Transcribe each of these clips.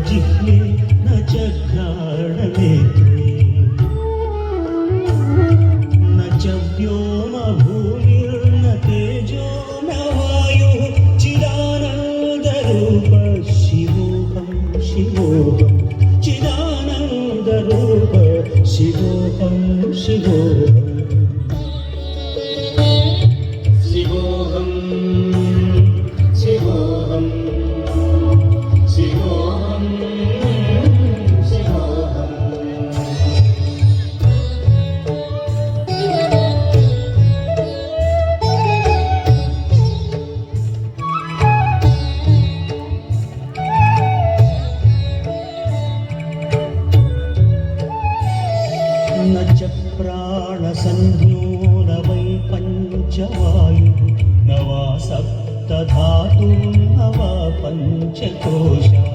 जिह्वे न च घ्राणनेत्रे न च व्योमभूमिर्न तेजो न वायुः चिदानन्दरूप शिवोऽहं शिवोऽहं चिदानन्दरूप शिवोऽहं शिवोऽहं शिवोऽहं शिवोऽहं न च प्राणसंज्ञो न वै पञ्चवायुः न वा सप्तधातुर्न वा पञ्चकोशाः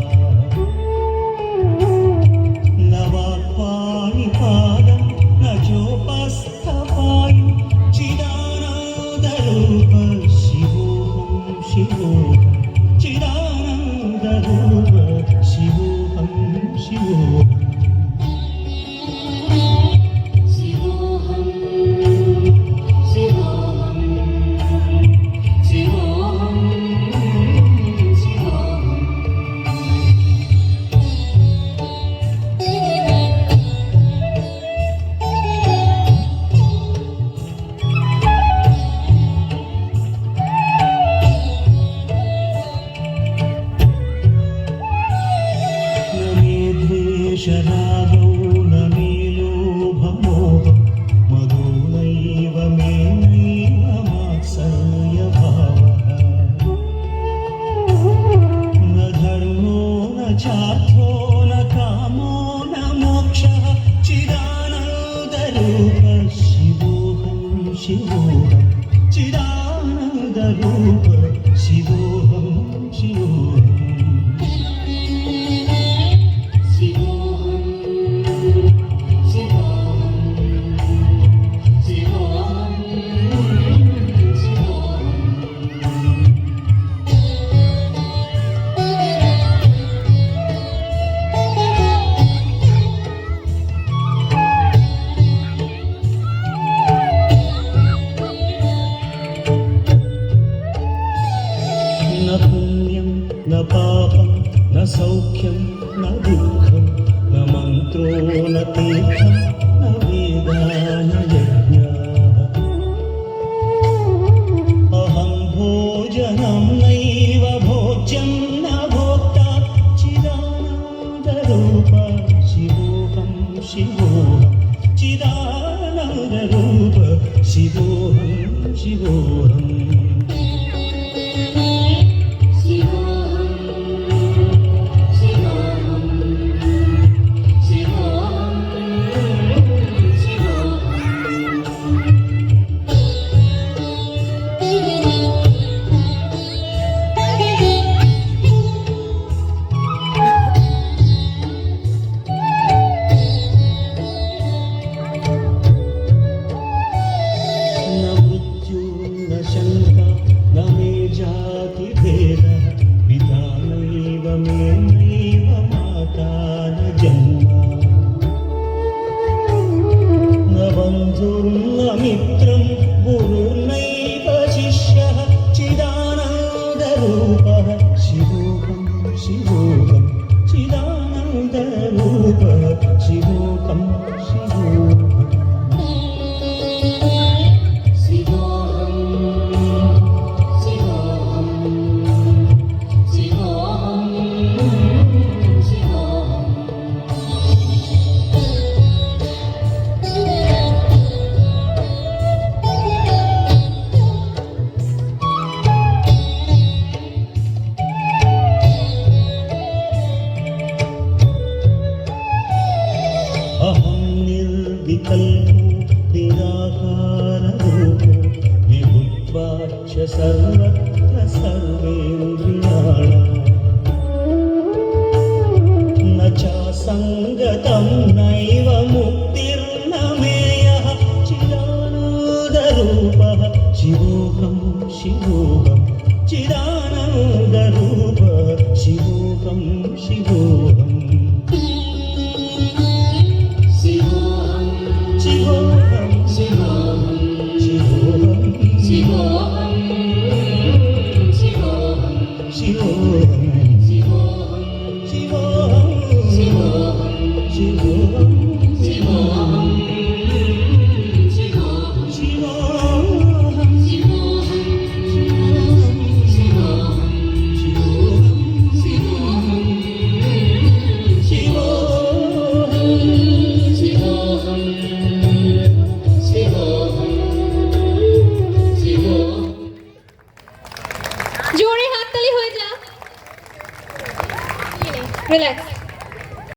न वा पाणिपादं न चोपस्थपायुः चिदानन्दरूप शिवोऽहं शिवोऽहं चिदानन्दरूप शिवोऽहं शिवोऽहं शरागौ न मे लोभमोहं मदो नैव मे नैव मात्सर्यभावः न धर्मो न चार्थो न कामो न मोक्षः चिदानन्दरूप शिवोऽहं शिवोऽहं चिदानन्दरूप शिवोऽहं शिवोऽहं न पुण्यं न पापं न सौख्यं न दुःखं न मन्त्रो न तीर्थं न वेदा न यज्ञाः अहं भोजनं नैव भोज्यं न भोक्ता चिदानन्दरूप शिवोऽहं शिवोऽहं चिदानन्दरूप शिवोऽहं शिवोऽहं न मे जातिभेदः पिता नैव मे नैव माता न जन्म न बन्धुर्न मित्रं गुरुर्नैव शिष्यः चिदानन्दरूपः शिवोऽहं शिवोऽहं चिदानन्दरूपः शिवोऽहं शिवोऽहं शिवोऽहं च सर्वत्र सर्वेन्द्रियाणाम् न चासङ्गतं नैव मुक्तिर्न मेयः चिदानन्दरूपः शिवोऽहं शिवो